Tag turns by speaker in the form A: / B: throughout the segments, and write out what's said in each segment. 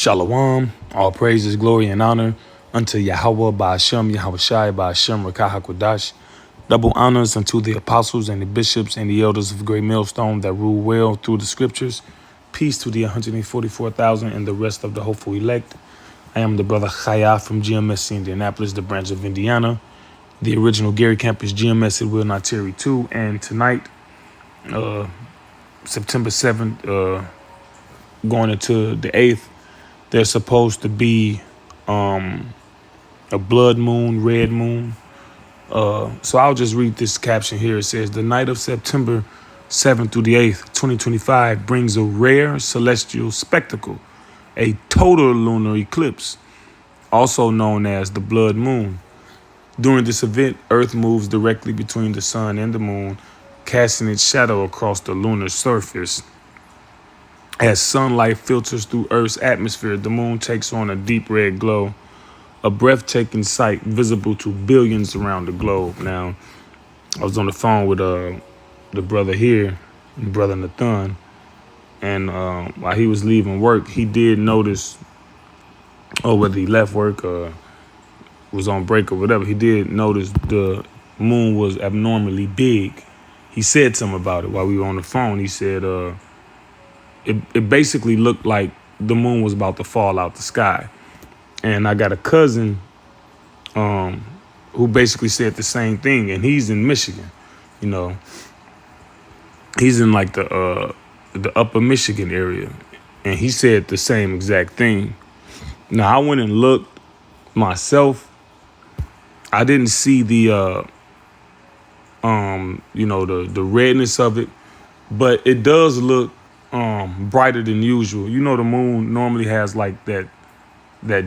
A: Shalom, all praises, glory, and honor unto Yahweh Ba'ashem, Yahweh Shai Ba'ashem, Rakah HaKodash. Double honors unto the apostles and the bishops and the elders of the great millstone that rule well through the scriptures. Peace to the 144,000 and the rest of the hopeful elect. I am the brother Chaya from GMS Indianapolis, the branch of Indiana. The original Gary campus GMS at Will Not Tarry 2. And tonight, September 7th, going into the 8th, there's supposed to be a blood moon, red moon. So I'll just read this caption here. It says, the night of September 7th through the 8th, 2025 brings a rare celestial spectacle, a total lunar eclipse, also known as the blood moon. During this event, Earth moves directly between the sun and the moon, casting its shadow across the lunar surface. As sunlight filters through Earth's atmosphere, the moon takes on a deep red glow, a breathtaking sight visible to billions around the globe. Now, I was on the phone with the brother here, brother Nathan, and while he was leaving work, he did notice, or whether he left work or was on break or whatever, he did notice the moon was abnormally big. He said something about it while we were on the phone. He said, It basically looked like the moon was about to fall out the sky. And I got a cousin who basically said the same thing, and he's in Michigan. You know, he's in like the upper Michigan area, and he said the same exact thing. Now, I went and looked myself. I didn't see the the redness of it, but it does look brighter than usual. You know, the moon normally has like that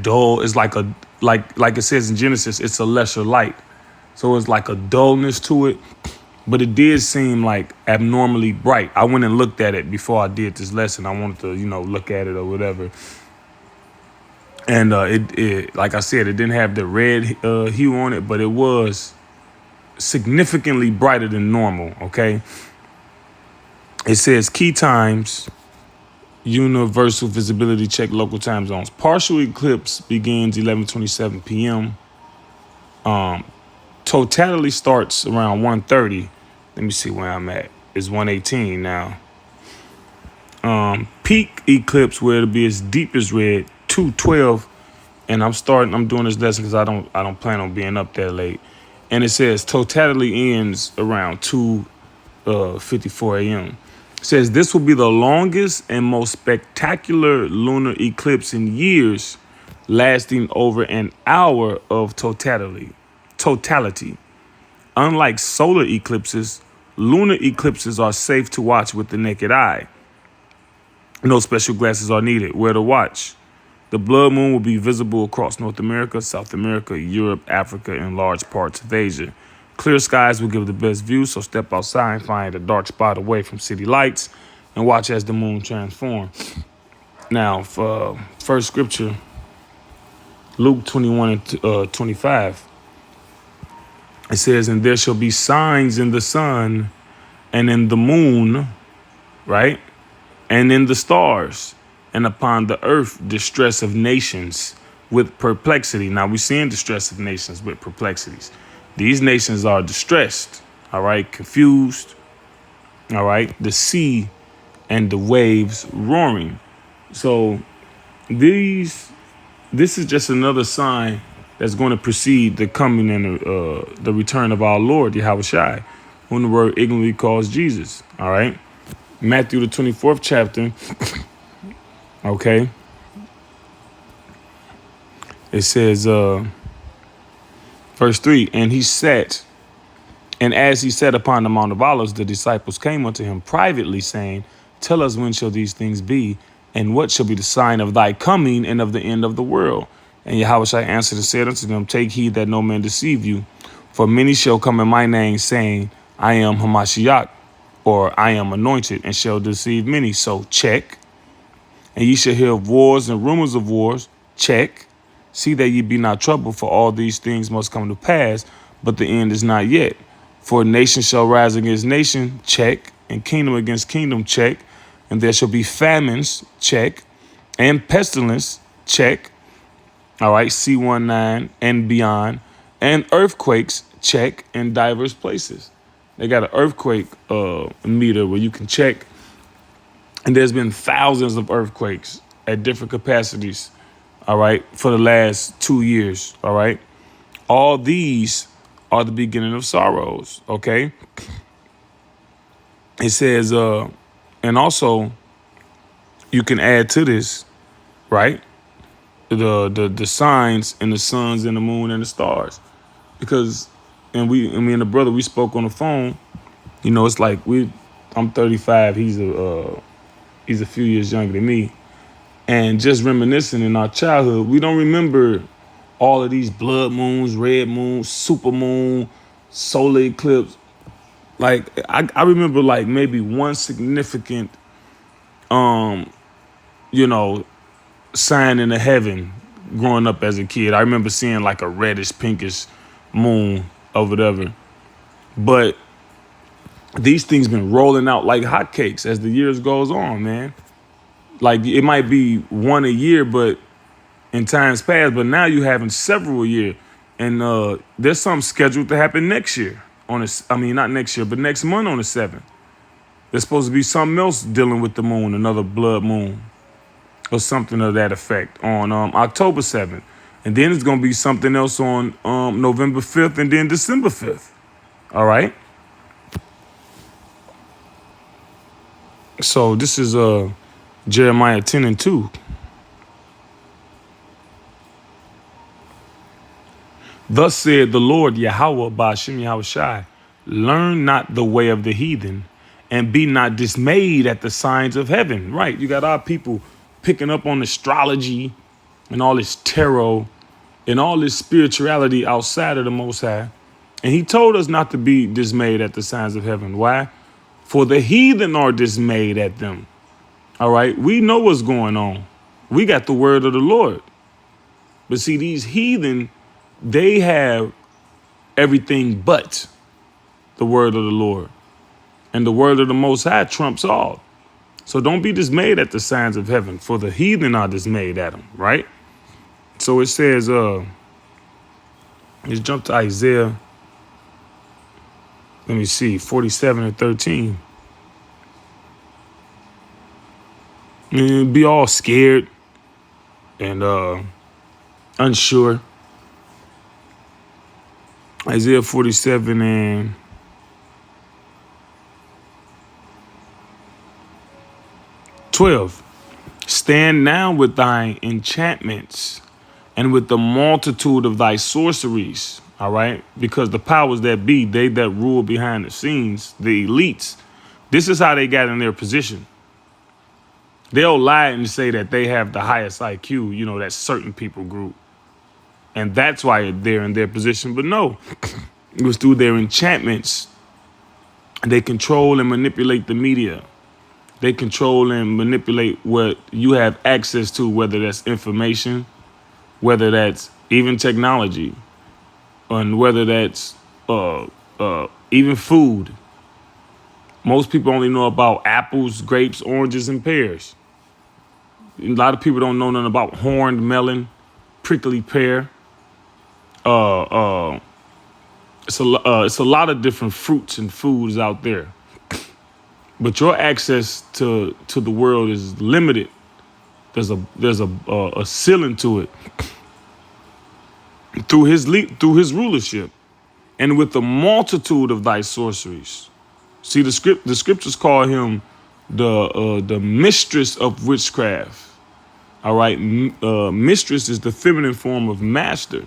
A: dull. It's like like it says in Genesis, it's a lesser light. So it's like a dullness to it, but it did seem like abnormally bright. I went and looked at it before I did this lesson. I wanted to, look at it or whatever. And it like I said, it didn't have the red hue on it, but it was significantly brighter than normal. Okay. It says key times, universal visibility, check local time zones. Partial eclipse begins 11:27 p.m. Totality starts around 1:30. Let me see where I'm at. It's 1:18 now. Peak eclipse, where it'll be as deep as red, 2:12. And I'm doing this lesson because I don't plan on being up that late. And it says totality ends around 2:54 a.m. It says this will be the longest and most spectacular lunar eclipse in years, lasting over an hour of totality. Unlike solar eclipses, lunar eclipses are safe to watch with the naked eye. No special glasses are needed. Where to watch? The blood moon will be visible across North America, South America, Europe, Africa, and large parts of Asia. Clear skies will give the best view, so step outside and find a dark spot away from city lights and watch as the moon transforms. Now, for first scripture, Luke 21:25, it says, and there shall be signs in the sun and in the moon, right? And in the stars, and upon the earth, distress of nations with perplexity. Now, we're seeing distress of nations with perplexities. These nations are distressed, all right, confused, all right, the sea and the waves roaring. So this is just another sign that's going to precede the coming and the return of our Lord, Yahweh Shai, whom the word ignorantly calls Jesus, all right. Matthew, the 24th chapter, okay, it says, verse 3, and as he sat upon the Mount of Olives, the disciples came unto him privately, saying, tell us, when shall these things be, and what shall be the sign of thy coming and of the end of the world? And Yahweh Shai answered and said unto them, take heed that no man deceive you, for many shall come in my name, saying, I am Hamashiach, or I am anointed, and shall deceive many. So check. And ye shall hear of wars and rumors of wars. Check. See that ye be not troubled, for all these things must come to pass, but the end is not yet. For nation shall rise against nation, check, and kingdom against kingdom, check, and there shall be famines, check, and pestilence, check. All right, C19 and beyond. And earthquakes, check, in diverse places. They got an earthquake meter where you can check. And there's been thousands of earthquakes at different capacities, all right, for the last 2 years, all right? All these are the beginning of sorrows, okay? It says, and also you can add to this, right? The signs and the suns and the moon and the stars. Because, and me and the brother, we spoke on the phone. You know, it's like I'm 35. He's a few years younger than me. And just reminiscing in our childhood, we don't remember all of these blood moons, red moons, super moon, solar eclipse. Like I remember like maybe one significant, you know, sign in the heaven growing up as a kid. I remember seeing like a reddish, pinkish moon or whatever. But these things been rolling out like hotcakes as the years goes on, man. Like it might be one a year, but in times past, but now you having several a year. And there's something scheduled to happen next year not next year, but next month on the 7th. There's supposed to be something else dealing with the moon, another blood moon or something of that effect on October 7th. And then it's going to be something else on November 5th and then December 5th. All right. So this is Jeremiah 10:2. Thus said the Lord Yahweh Ba'ashem Yahushai, learn not the way of the heathen, and be not dismayed at the signs of heaven. Right, you got our people picking up on astrology and all this tarot and all this spirituality outside of the Most High. And he told us not to be dismayed at the signs of heaven. Why? For the heathen are dismayed at them. All right, we know what's going on. We got the word of the Lord. But see, these heathen, they have everything but the word of the Lord. And the word of the Most High trumps all. So don't be dismayed at the signs of heaven, for the heathen are dismayed at them, right? So it says, let's jump to Isaiah, let me see, 47:13. And be all scared and unsure. Isaiah 47:12. Stand now with thine enchantments and with the multitude of thy sorceries. All right. Because the powers that be, they that rule behind the scenes, the elites, this is how they got in their position. They'll lie and say that they have the highest IQ, you know, that certain people group. And that's why they're in their position. But no, it was through their enchantments. They control and manipulate the media. They control and manipulate what you have access to, whether that's information, whether that's even technology, and whether that's even food. Most people only know about apples, grapes, oranges, and pears. A lot of people don't know nothing about horned melon, prickly pear. It's a lot of different fruits and foods out there. But your access to the world is limited. There's a ceiling to it through his rulership, and with the multitude of thy sorceries. See, the scriptures call him the mistress of witchcraft. All right, mistress is the feminine form of master.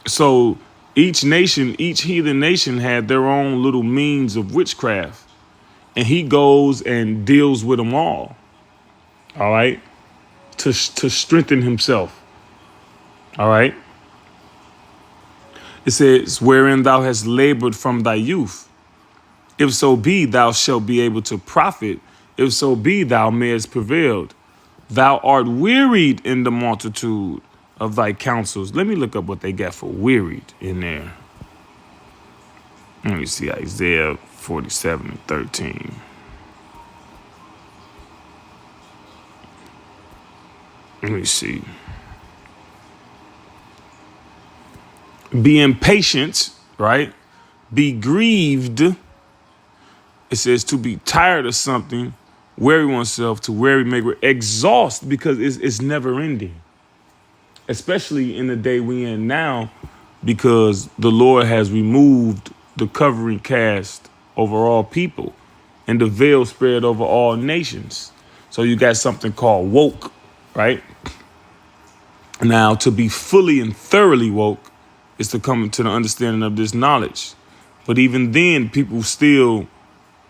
A: So each heathen nation had their own little means of witchcraft. And he goes and deals with them all right, to strengthen himself. All right. It says, wherein thou hast labored from thy youth. If so be thou shalt be able to profit. If so be thou mayest prevailed. Thou art wearied in the multitude of thy counsels. Let me look up what they got for wearied in there. Let me see, Isaiah 47:13. Let me see. Be impatient, right? Be grieved. It says to be tired of something, weary oneself, to weary, make exhaust, because it's never ending. Especially in the day we in now, because the Lord has removed the covering cast over all people and the veil spread over all nations. So you got something called woke, right? Now, to be fully and thoroughly woke is to come to the understanding of this knowledge. But even then, people still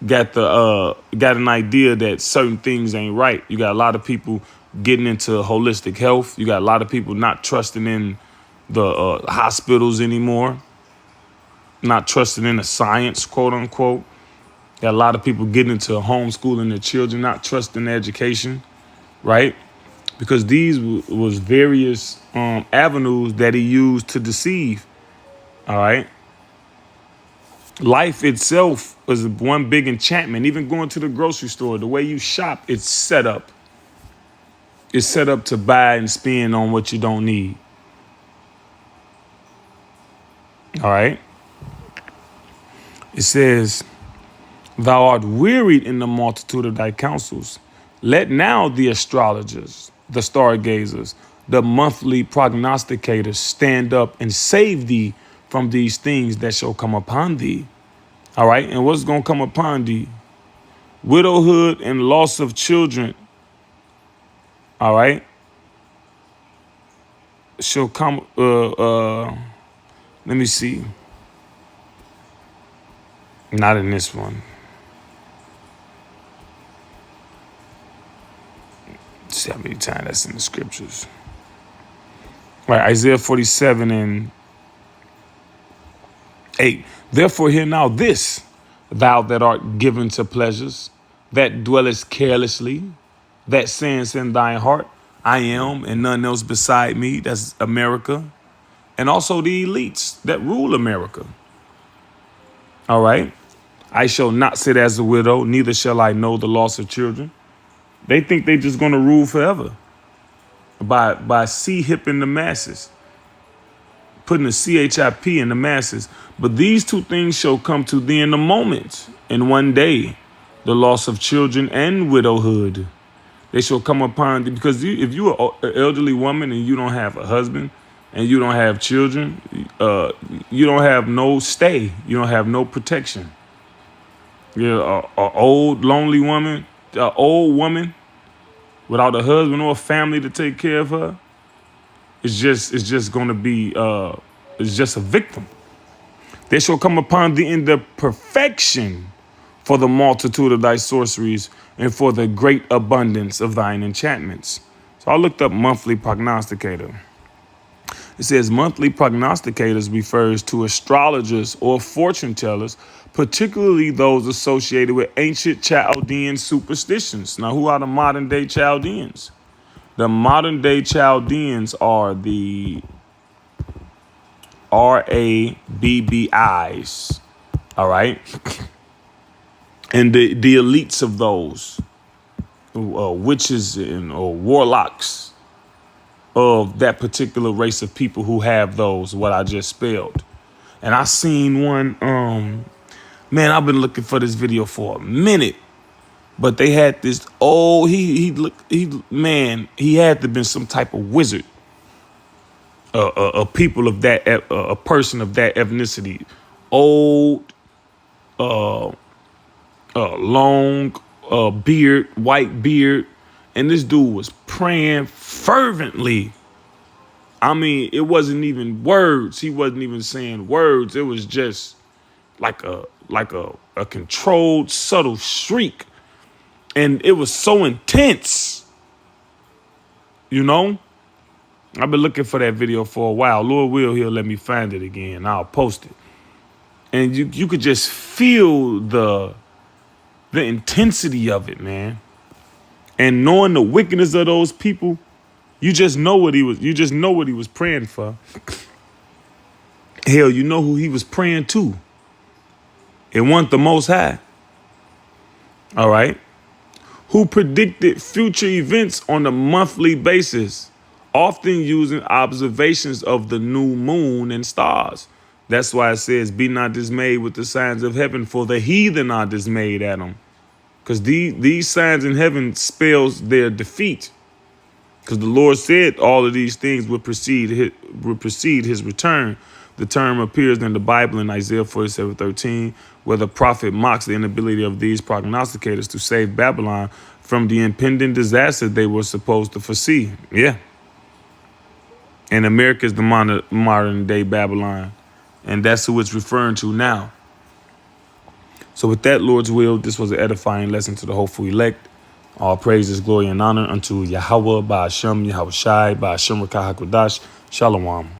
A: got an idea that certain things ain't right. You got a lot of people getting into holistic health. You got a lot of people not trusting in the hospitals anymore, not trusting in the science, quote unquote. Got a lot of people getting into homeschooling their children, not trusting education, right? Because these was various avenues that he used to deceive. All right. Life itself was one big enchantment. Even going to the grocery store, the way you shop, it's set up. It's set up to buy and spend on what you don't need. All right. It says, thou art wearied in the multitude of thy counsels. Let now the astrologers, the stargazers, the monthly prognosticators stand up and save thee from these things that shall come upon thee. All right. And what's going to come upon thee? Widowhood and loss of children. All right. Shall come. Let me see. Not in this one. Let's see how many times that's in the scriptures. All right. Isaiah 47:8. Therefore hear now this, thou that art given to pleasures, that dwellest carelessly, that sayest in thine heart, I am and none else beside me. That's America. And also the elites that rule America. All right. I shall not sit as a widow, neither shall I know the loss of children. They think they just going to rule forever by hipping the masses, putting the CHIP in the masses. But these two things shall come to thee in a moment, in one day, the loss of children and widowhood. They shall come upon thee, because if you are an elderly woman and you don't have a husband and you don't have children, you don't have no stay. You don't have no protection. You're an old, lonely woman, an old woman without a husband or a family to take care of her. It's just going to be, it's just a victim. They shall come upon thee in the perfection for the multitude of thy sorceries and for the great abundance of thine enchantments. So I looked up monthly prognosticator. It says monthly prognosticators refers to astrologers or fortune tellers, particularly those associated with ancient Chaldean superstitions. Now, who are the modern day Chaldeans? The modern day Chaldeans are the RABBIs. All right. And the elites of those witches and or warlocks of that particular race of people who have those, what I just spelled. And I seen one, man, I've been looking for this video for a minute, but they had this, he had to have been some type of wizard, a people of that, a person of that ethnicity, old, long beard, white beard. And this dude was praying fervently. I mean, it wasn't even words. He wasn't even saying words. It was just like a controlled, subtle shriek. And it was so intense. You know? I've been looking for that video for a while. Lord will, he'll let me find it again. I'll post it. And you could just feel the intensity of it, man. And knowing the wickedness of those people, you just know what he was praying for. Hell, you know who he was praying to. It wasn't the Most High. All right. who predicted future events on a monthly basis, often using observations of the new moon and stars. That's why it says, be not dismayed with the signs of heaven, for the heathen are dismayed at them. Because these signs in heaven spells their defeat. Because the Lord said all of these things would precede his return. The term appears in the Bible in Isaiah 47:13, where the prophet mocks the inability of these prognosticators to save Babylon from the impending disaster they were supposed to foresee. Yeah. And America is the modern day Babylon. And that's who it's referring to now. So with that, Lord's will, this was an edifying lesson to the hopeful elect. All praises, glory, and honor unto Yahweh, Ba'ashem, Yahweh Shai, Ba'ashem Rakah HaKodash. Shalom.